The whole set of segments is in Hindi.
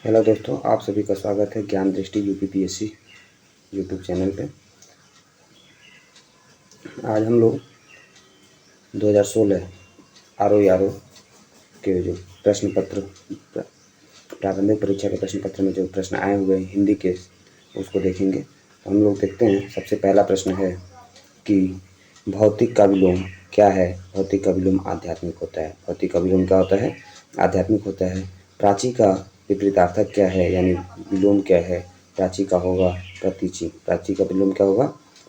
हेलो दोस्तों, आप सभी का स्वागत है ज्ञान दृष्टि यूपीपीएससी यूट्यूब चैनल पे। आज हम लोग 2016 आर के जो प्रश्न पत्र प्रारंभिक परीक्षा के प्रश्न पत्र में जो प्रश्न आए हुए हैं हिंदी के, उसको देखेंगे। तो हम लोग देखते हैं। सबसे पहला प्रश्न है कि भौतिक का विलोम क्या है। भौतिक का विलोम आध्यात्मिक होता है। भौतिक का विलोम क्या होता है? आध्यात्मिक होता है। प्राची का विपरीतार्थक क्या है, यानी विलोम क्या है? प्राची का होगा प्रतीचि। प्राची का विलोम क्या होगा?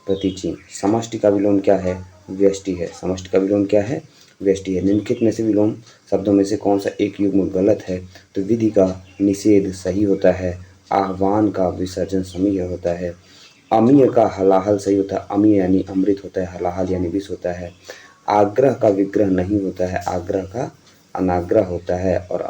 प्रतीचि। समष्टि का विलोम क्या है? व्यष्टि है। समष्टि का विलोम क्या है? व्यष्टि है। निम्नलिखित में से विलोम शब्दों में से कौन सा एक युग्म गलत है? तो विधि का निषेध सही होता है। आह्वान का विसर्जन समीय होता है। अमीय का हलाहल सही होता है। अमीय यानी अमृत होता है, हलाहल यानी विष होता है। आग्रह का विग्रह नहीं होता है, आग्रह का अनाग्रह होता है। और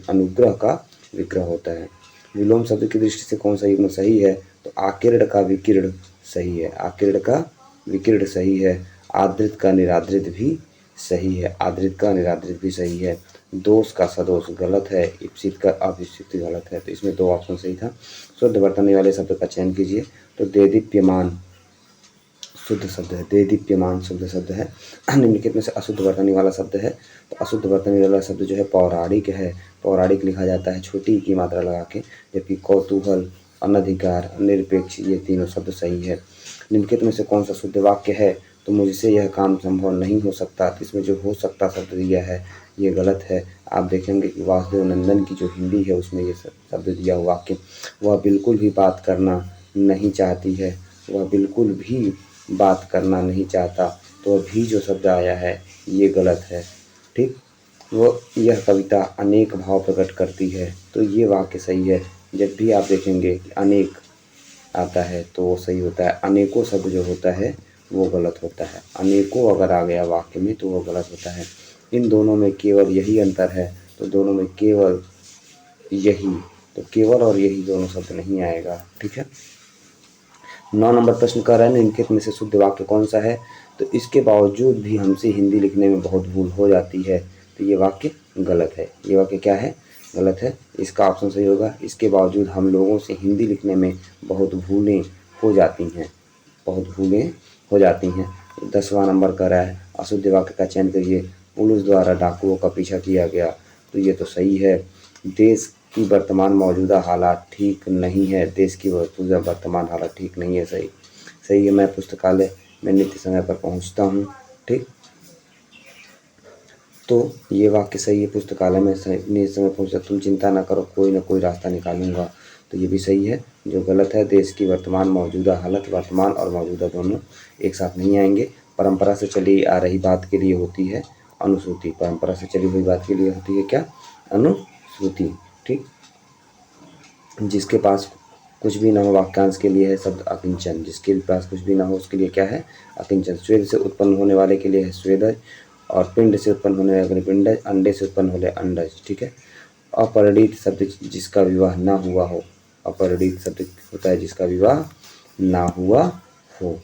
अनुग्रह का विग्रह होता है। विलोम शब्द की दृष्टि से कौन सा युग्म सही है? तो आकीर्ण का विकीर्ण सही है। आकीर्ण का विकीर्ण सही है। आदृत का निरादृत भी सही है। आदृत का निरादृत भी सही है। दोष का सदोष गलत है। इप्सित का अविप्सित गलत है। तो इसमें दो ऑप्शन सही था। शुद्ध बरतने वाले शब्द का चयन कीजिए। तो देदीप्यमान शुद्ध शब्द है। देदीप्यमान शुद्ध शब्द है। निम्नलिखित में से अशुद्ध बरतने वाला शब्द है। तो अशुद्ध बरतने वाला शब्द जो है पौराणिक है। पौराणिक लिखा जाता है छोटी की मात्रा लगा के। जबकि कौतूहल, अनधिकार, निरपेक्ष, ये तीनों शब्द सही है। निम्नलिखित में से कौन सा शुद्ध वाक्य है? तो मुझसे यह काम संभव नहीं हो सकता। तो इसमें जो हो सकता शब्द दिया है ये गलत है। आप देखेंगे कि वासुदेव नंदन की जो हिंदी है उसमें ये शब्द दिया हुआ वाक्य, वह बिल्कुल भी बात करना नहीं चाहती है। वह बिल्कुल भी बात करना नहीं चाहता। तो भी जो शब्द आया है ये गलत है। ठीक। वो यह कविता अनेक भाव प्रकट करती है। तो ये वाक्य सही है। जब भी आप देखेंगे कि अनेक आता है तो वो सही होता है। अनेकों शब्द जो होता है वो गलत होता है। अनेकों अगर आ गया वाक्य में तो वो गलत होता है। इन दोनों में केवल यही अंतर है। तो दोनों में केवल यही, तो केवल और यही दोनों शब्द नहीं आएगा। ठीक है। 9 नंबर प्रश्न कर रहा है निम्नलिखित में से शुद्ध वाक्य कौन सा है? तो इसके बावजूद भी हमसे हिंदी लिखने में बहुत भूल हो जाती है। तो ये वाक्य गलत है। ये वाक्य क्या है? गलत है। इसका ऑप्शन सही होगा। इसके बावजूद हम लोगों से हिंदी लिखने में बहुत भूलें हो जाती हैं। बहुत भूलें हो जाती हैं। 10वां नंबर कर रहा है अशुद्ध वाक्य का चयन करिए। पुलिस द्वारा डाकुओं का पीछा किया गया। तो ये तो सही है। देश की वर्तमान मौजूदा हालात ठीक नहीं है। देश की मौजूदा वर्तमान हालात ठीक नहीं है। सही सही है। मैं पुस्तकालय में नित्य समय पर पहुंचता हूं। ठीक। तो ये वाक्य सही है। पुस्तकालय में नित्य समय पहुंचता, तुम चिंता ना करो, कोई ना कोई रास्ता निकालूंगा। तो ये भी सही है। जो गलत है, देश की वर्तमान मौजूदा हालत, वर्तमान और मौजूदा दोनों एक साथ नहीं आएंगे। परंपरा से चली आ रही बात के लिए होती है अनुश्रुति। परंपरा से चली हुई बात के लिए होती है क्या? अनुश्रुति। ठीक। जिसके पास कुछ भी ना हो वाक्यांश के लिए है शब्द अकिंचन। जिसके पास कुछ भी ना हो उसके लिए क्या है? अकिंचन। स्वेद से उत्पन्न होने वाले के लिए है स्वेदज। और पिंड से उत्पन्न होने वाले के लिए पिंडज। अंडे से उत्पन्न होने अंडज। ठीक है। अपरिणित शब्द जिसका विवाह ना हुआ हो। अपरिणित शब्द होता है जिसका विवाह ना हुआ हो।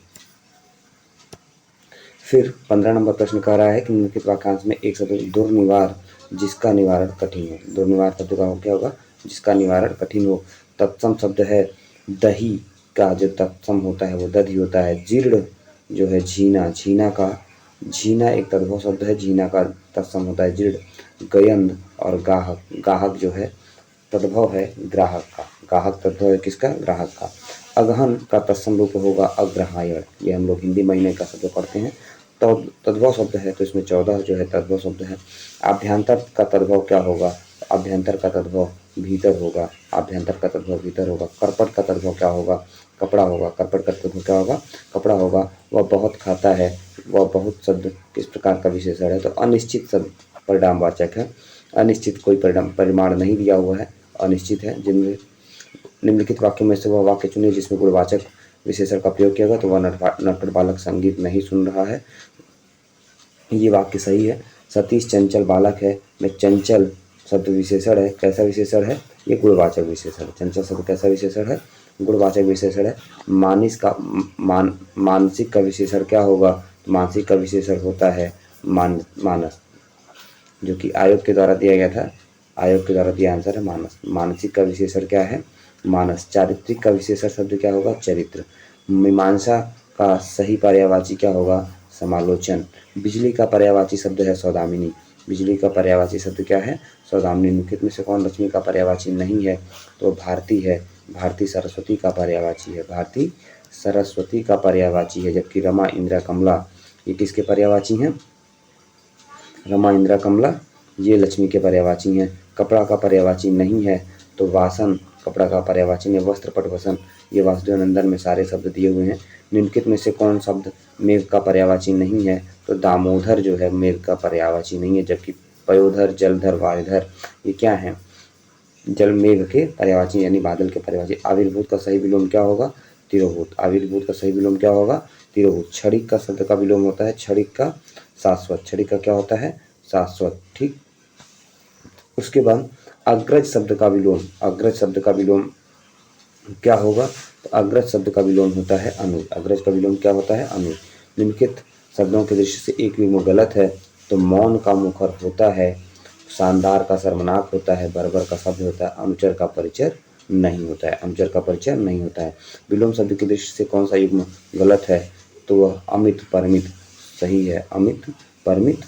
फिर 15 नंबर प्रश्न कह रहा है कि निम्नलिखित वाक्यांश में एक शब्द दुर्निवार जिसका निवारण कठिन हो। दुर्निवार शब्द का क्या होगा? जिसका निवारण कठिन हो। तत्सम शब्द है दही का जो तत्सम होता है वो दधि होता है। जीर्ण जो है झीना। झीना का झीना एक तद्भव शब्द है। झीना का तत्सम होता है जीर्ण। गयंद और गाहक। गाहक जो है तद्भव है ग्राहक का। गाहक तद्भव है किसका? ग्राहक का। अगहन का तत्सम रूप होगा अग्रहायण। ये हम लोग हिंदी महीने का शब्द पढ़ते हैं। तो तद्भव शब्द है तो इसमें 14 जो है तद्भव शब्द है। आभ्यंतर का तद्भव क्या होगा? आभ्यंतर का तद्भव भीतर होगा। आभ्यंतर का तद्भव भीतर होगा। करपट का तद्भव क्या होगा? कपड़ा होगा। करपट का तद्भव क्या होगा? कपड़ा होगा। वह बहुत खाता है। वह बहुत शब्द किस प्रकार का विशेषण है? तो अनिश्चित शब्द परिणामवाचक है। अनिश्चित कोई परिमाण नहीं दिया हुआ है, अनिश्चित है। जिनमें निम्नलिखित वाक्यों में से वह वाक्य चुनिए जिसमें गुणवाचक विशेषण का प्रयोग किया गया। तो वह नटखट बालक संगीत नहीं सुन रहा है। ये वाक्य सही है। सतीश चंचल बालक है। में चंचल शब्द विशेषण है। कैसा विशेषण है? ये गुणवाचक विशेषण है। चंचल शब्द कैसा विशेषण है? गुणवाचक विशेषण है। मानसिक का विशेषण क्या होगा? मानसिक का विशेषण होता है मानस, जो कि आयोग के द्वारा दिया गया था। आयोग के द्वारा दिया आंसर है मानस। मानसिक का विशेषण क्या है? मानस। चारित्रिक का विशेषण शब्द क्या होगा? चरित्र। मीमांसा का सही पर्यायवाची क्या होगा? समालोचन। बिजली का पर्यायवाची शब्द है सौदामिनी। बिजली का पर्यायवाची शब्द क्या है? सौदामिनी। निम्नलिखित में से कौन लक्ष्मी का पर्यायवाची नहीं है? तो भारती है। भारती सरस्वती का पर्यायवाची है। भारती सरस्वती का पर्यायवाची है। जबकि रमा, इंदिरा, कमला ये किसके पर्यायवाची हैं? रमा, इंदिरा, कमला ये लक्ष्मी के पर्यायवाची हैं। कपड़ा का पर्यायवाची नहीं है तो वासन कपड़ा का पर्यायवाची है। वस्त्र, पट, वसन ये वासुदेवनंदन में सारे शब्द दिए हुए हैं। निम्नलिखित में से कौन शब्द मेघ का पर्यायवाची नहीं है? तो दामोदर जो है मेघ का पर्यायवाची नहीं है। जबकि पयोधर, जलधर, वायुधर ये क्या है? जल मेघ के पर्यायवाची यानी बादल के पर्यायवाची। आविर्भूत का सही विलोम क्या होगा? तिरोभूत। आविर्भूत का सही विलोम क्या होगा? तिरोभूत। क्षणिक का शब्द का विलोम होता है क्षणिक का शाश्वत। क्षणिक का क्या होता है? शाश्वत। ठीक। उसके बाद अग्रज शब्द का विलोम। अग्रज शब्द का विलोम क्या होगा? तो अग्रज शब्द का विलोम होता है अनुज। अग्रज का विलोम क्या होता है? अनुज। निम्नलिखित शब्दों के दृष्टि से एक युग्म गलत है तो मौन का मुखर होता है, शानदार का सर्वनाक होता है, बर्बर का शब्द होता है, अनुचर का परिचय नहीं होता है। अनुचर का परिचय नहीं होता है। विलोम शब्द की दृष्टि से कौन सा युग्म गलत है? तो वह अमित परमित सही है। अमित परमित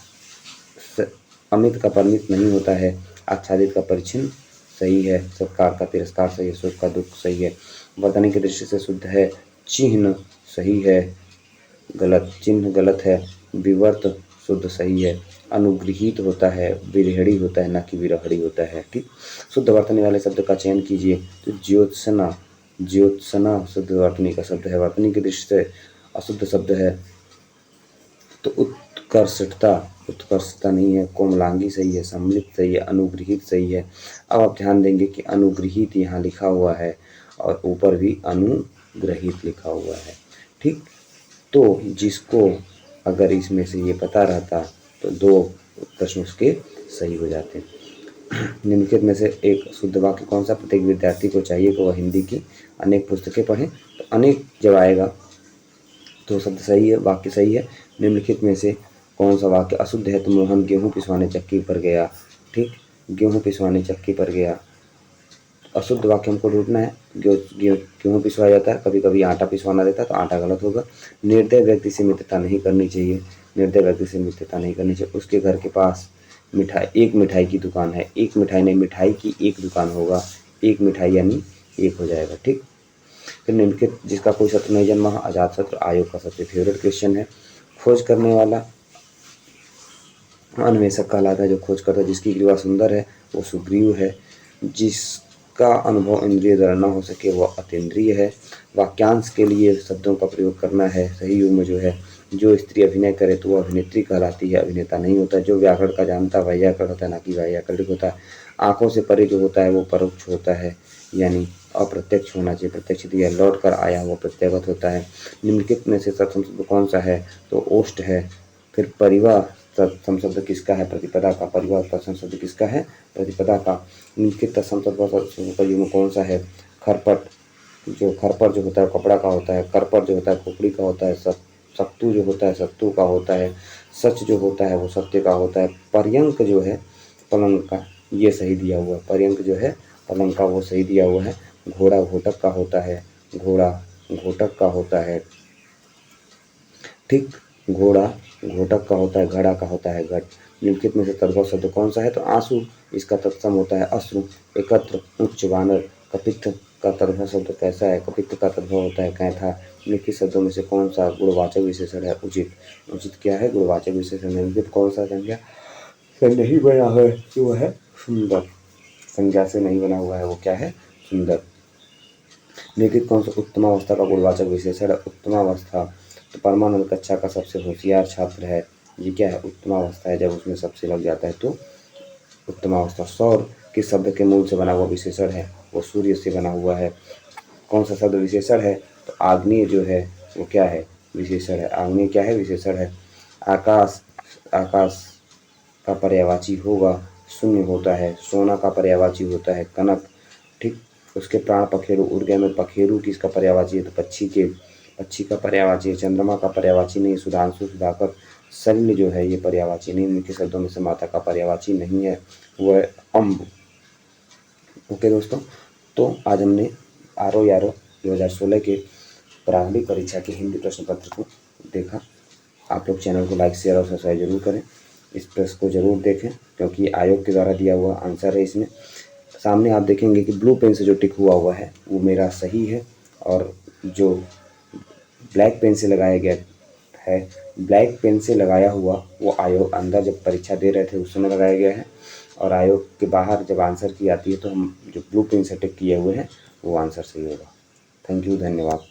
अमित का परमित नहीं होता है। आच्छादित का परिचिन सही है। सत्कार का तिरस्कार सही है। सुख का दुख सही है। वर्तनी की दृष्टि से शुद्ध है। चिन्ह सही है, गलत। चिन्ह गलत है। विवर्त शुद्ध सही है। अनुगृहीत होता है, विरहड़ी होता है, ना कि विरहड़ी होता है। ठीक। शुद्ध वर्तनी वाले शब्द का चयन कीजिए। तो ज्योत्सना, ज्योत्सना शुद्ध वर्तनी का शब्द है। वर्तनी की दृष्टि से अशुद्ध शब्द है तो उत्कर्षता, उत्कर्षता नहीं है। कोमलांगी सही है। सम्मिलित सही है। अनुगृहीत सही है। अब आप ध्यान देंगे कि अनुगृहीत यहाँ लिखा हुआ है और ऊपर भी अनुग्रहित लिखा हुआ है। ठीक। तो जिसको अगर इसमें से ये पता रहता तो दो प्रश्न उसके सही हो जाते। निम्नलिखित में से एक शुद्ध वाक्य कौन सा? प्रत्येक विद्यार्थी को चाहिए कि वह हिंदी की अनेक पुस्तकें पढ़ें। तो अनेक जब आएगा तो शब्द सही है, वाक्य सही है। निम्नलिखित में से कौन सा वाक्य अशुद्ध है? तो मोहन गेहूं पिसवाने चक्की पर गया। ठीक। गेहूं पिसवाने चक्की पर गया। अशुद्ध वाक्य हमको ढूंढना है। गेहूं पिसवाया जाता है, कभी कभी आटा पिसवाना रहता है तो आटा गलत होगा। निर्दय व्यक्ति से मित्रता नहीं करनी चाहिए। निर्दय व्यक्ति से मित्रता नहीं करनी चाहिए। उसके घर के पास एक मिठाई की दुकान है। एक मिठाई नहीं, मिठाई की एक दुकान होगा। एक मिठाई यानी एक हो जाएगा। ठीक। फिर निम्नलिखित जिसका कोई शत्रु नहीं जन्मा, अजात शत्रु आयोग का सबसे फेवरेट क्वेश्चन है। खोज करने वाला अन्वेषक कहलाता है। जो खोज करता है। जिसकी ग्रीवा सुंदर है वो सुग्रीव है। जिसका अनुभव इंद्रिय द्वारा न हो सके वह अतीन्द्रिय है। वाक्यांश के लिए शब्दों का प्रयोग करना है। सही युग्म जो है, जो स्त्री अभिनय करे तो वह अभिनेत्री कहलाती है, अभिनेता नहीं होता। जो व्याकरण का जानता वैयाकरण होता है, ना कि व्याकरणिक होता है। आंखों से परे जो होता है वो परोक्ष होता है, यानी अप्रत्यक्ष होना चाहिए। प्रत्यक्ष दिया लौट कर आया वो प्रत्यागत होता है। निम्नलिखित में से सत्सम शब्द कौन सा है? तो ओष्ठ है। फिर परिवार तत्सम शब्द किसका है? प्रतिपदा का। परिवार तत्सम शब्द किसका है? प्रतिपदा का। निम्नलिखित तत्सम शब्द का युग्म कौन सा है? खरपट। जो खरपट जो होता है कपड़ा का होता है। करपट जो होता है खोपड़ी का होता है। सत्तू जो होता है सत्तू का होता है। सच जो होता है वो सत्य का होता है। पर्यंक जो है पलंग का, ये सही दिया हुआ है। पर्यंक जो है पलंग का वो सही दिया हुआ है। घोड़ा घोटक का होता है। घोड़ा घोटक का होता है। ठीक। घोड़ा घोटक का होता है। घड़ा का होता है घट। निम्नलिखित में से तद्भव शब्द कौन सा है? तो आंसू इसका तत्सम होता है अश्रु। एकत्र, उच्च, वानर। कपित्थ का तद्भव शब्द कैसा है? कपित्थ का तद्भव होता है कैथा। निम्नलिखित शब्दों में से कौन सा गुणवाचक विशेषण है? उचित। उचित क्या है? गुणवाचक विशेषण। निम्नलिखित कौन सा संज्ञा से नहीं बना है? वो है सुंदर। संज्ञा से नहीं बना हुआ है वो क्या है? सुंदर। निम्नलिखित कौन सा उत्तमावस्था का गुणवाचक विशेषण है? उत्तमावस्था। तो परमानंद कक्षा का सबसे होशियार छात्र है। ये क्या है? उत्तमावस्था है। जब उसमें सबसे लग जाता है तो उत्तमावस्था। सौर किस शब्द के मूल से बना हुआ विशेषण है? वो सूर्य से बना हुआ है। कौन सा शब्द विशेषण है? तो आग्नेय जो है वो क्या है? विशेषण है। आग्नेय क्या है? विशेषण है। आकाश, आकाश का पर्यायवाची होगा शून्य होता है। सोना का पर्यायवाची होता है कनक। ठीक। उसके प्राण पखेरु। उड़ गए में पखेरु किसका पर्यायवाची है? तो पक्षी का पर्यायवाची है। चंद्रमा का पर्यायवाची नहीं। सुधांशु, सुधाकर। शल्य जो है ये पर्यायवाची नहीं। इनके शब्दों में से माता का पर्यायवाची नहीं है, वो है अम्ब। ओके दोस्तों, तो आज हमने RO 2016 के प्रारंभिक परीक्षा के हिंदी प्रश्न पत्र को देखा। आप लोग चैनल को लाइक, शेयर और सब्सक्राइब जरूर करें। इस प्रश्न को जरूर देखें क्योंकि आयोग के द्वारा दिया हुआ आंसर है। इसमें सामने आप देखेंगे कि ब्लू पेन से जो टिक हुआ है वो मेरा सही है, और जो ब्लैक पेन से लगाया गया है, ब्लैक पेन से लगाया हुआ वो आयोग अंदर जब परीक्षा दे रहे थे उस समय लगाया गया है, और आयोग के बाहर जब आंसर की आती है तो हम जो ब्लू पेन से टिक किए हुए हैं वो आंसर सही होगा। थैंक यू, धन्यवाद।